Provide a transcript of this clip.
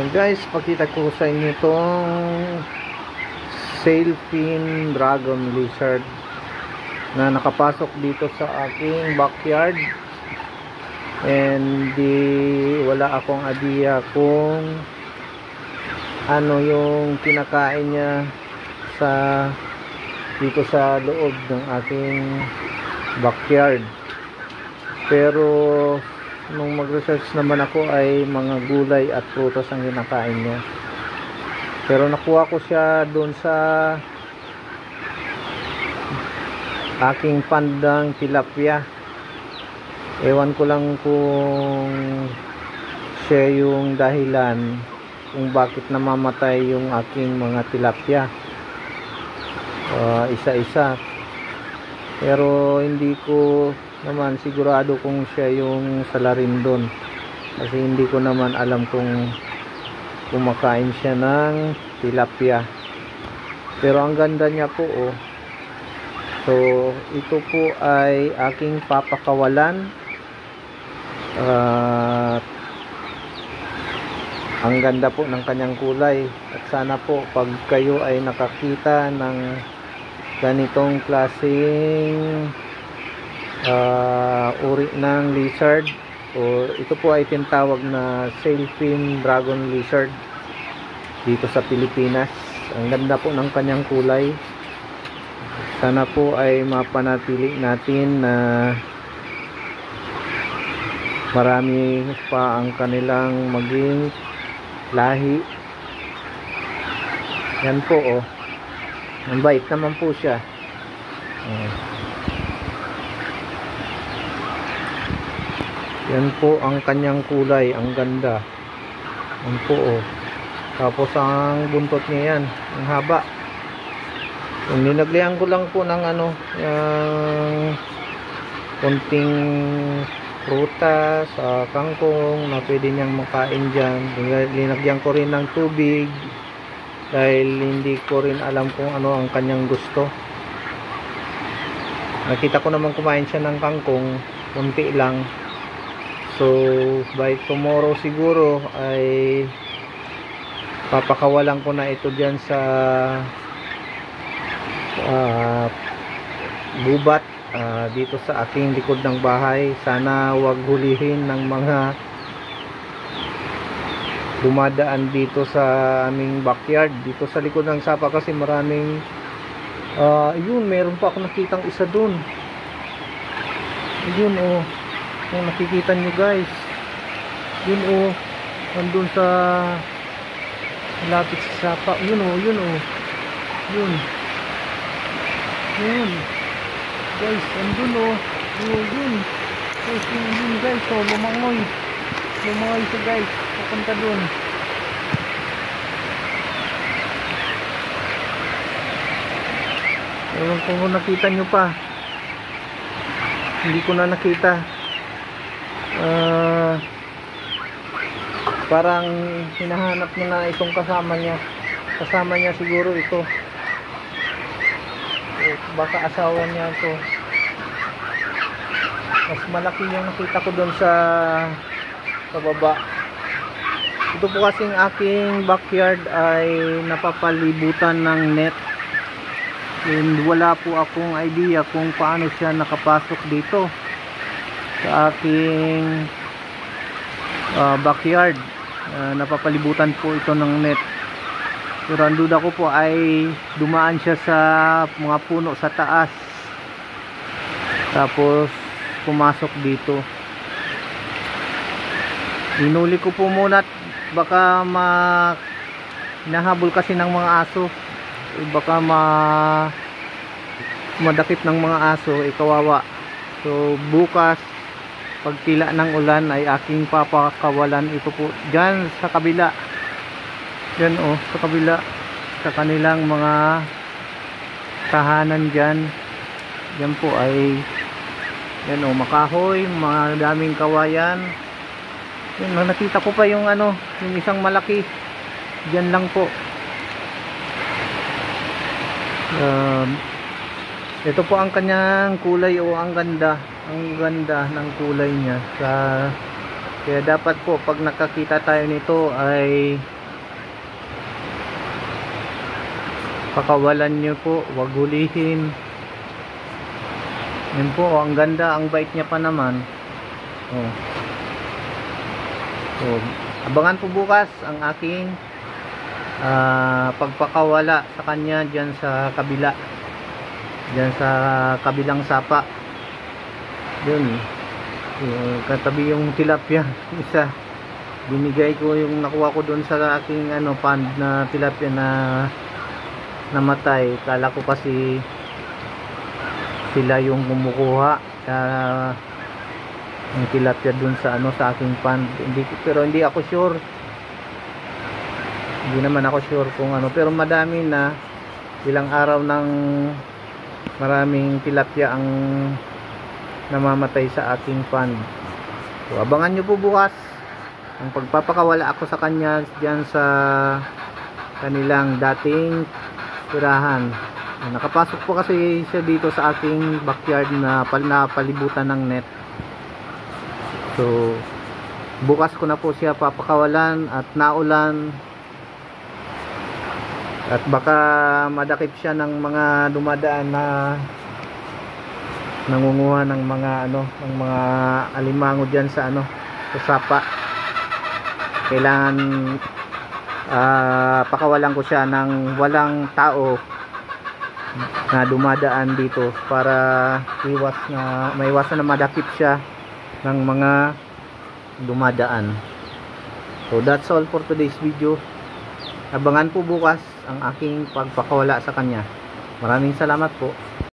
Guys, pakita ko sa inyo itong sailfin dragon lizard na nakapasok dito sa aking backyard, and wala akong idea kung ano yung kinakain niya dito sa loob ng aking backyard. Pero nung mag-research naman ako ay mga gulay at prutas ang kinakain niya. Pero nakuha ko siya doon sa aking pandang tilapia. Ewan ko lang kung siya yung dahilan kung bakit namamatay yung aking mga tilapia isa-isa. Pero hindi ko naman sigurado kung siya yung salarin doon, kasi hindi ko naman alam kung kumakain siya ng tilapia. Pero ang ganda niya po, oh. So ito po ay aking papakawalan. Ang ganda po ng kanyang kulay, at sana po pag kayo ay nakakita ng ganitong klaseng uri ng lizard, o ito po ay tinatawag na sailfin dragon lizard dito sa Pilipinas. Ang ganda po ng kanyang kulay. Sana po ay mapanatili natin na marami pa ang kanilang maging lahi. Yan po, oh. Ang bait naman po siya. Yan po ang kanyang kulay, ang ganda. Yan po, oh. Tapos ang buntot niya yan, ang haba. Yung ninaglihan ko lang po ng yung konting prutas, kangkong na pwede niyang makain dyan. Linagyan ko rin ng tubig dahil hindi ko rin alam kung ano ang kanyang gusto. Nakita ko naman kumain siya ng kangkong, konti lang. So by tomorrow siguro ay papakawalan ko na ito dyan sa gubat dito sa aking likod ng bahay. Sana wag hulihin ng mga dumadaan dito sa aming backyard, dito sa likod ng sapa, kasi maraming yun, meron pa ako nakitang isa dun. Yun, oh. Kung nakikita nyo guys, yun, oh, nandun sa malapit sa sapa. Yun, oh, yun, oh, yun guys, nandun, oh, yun guys, yun guys, oh, lumangoy siya guys, papunta dun. Ewan ko kung nakita nyo pa, hindi ko na nakita. Parang hinahanap niya na itong kasama niya siguro ito, baka asawa niya ito. Mas malaki yung nakita ko doon sa baba. Ito po kasing aking backyard ay napapalibutan ng net, and wala po akong idea kung paano siya nakapasok dito sa aking backyard. Napapalibutan po ito ng net. Pero ang duda ko po ay dumaan siya sa mga puno sa taas, tapos pumasok dito. Inuli ko po muna, baka hinahabol kasi ng mga aso, baka madakip ng mga aso, kawawa. So bukas pagtila ng ulan ay aking papakawalan ito po dyan sa kabila. Yan, oh, sa kabila, sa kanilang mga tahanan dyan. Yan po ay yan, oh, makahoy, mga daming kawayan. Yan, nakita ko pa yung yung isang malaki dyan lang po. Ito po ang kanyang kulay, oh, ang ganda ng kulay niya. Kaya dapat po pag nakakita tayo nito ay Pakawalan nyo po, wag hulihin. Yan po, ang ganda, ang bait niya pa naman. Oh. So, abangan po bukas ang aking pagpakawala sa kanya dyan sa kabila, dyan sa kabilang sapa. Yun, katabi yung tilapia isa, binigay ko yung nakuha ko doon sa aking pond na tilapia na namatay. Kala ko kasi sila yung kumukuha ng tilapia dun sa sa aking pond. Pero hindi ako sure, hindi naman ako sure kung pero madami na, ilang araw ng maraming tilapia ang namamatay sa aking pond. So abangan nyo po bukas ang pagpapakawala ako sa kanya dyan sa kanilang dating tirahan. Nakapasok po kasi siya dito sa aking backyard na palibutan ng net. So bukas ko na po siya papakawalan at naulan, at baka madakip siya ng mga dumadaan na nangunguha ng mga ng mga alimango diyan sa sa sapa. Kailangan pakawalan ko siya ng walang tao na dumadaan dito para maiwasan na madakip siya ng mga dumadaan. So that's all for today's video. Abangan po bukas ang aking pagpakawala sa kanya. Maraming salamat po.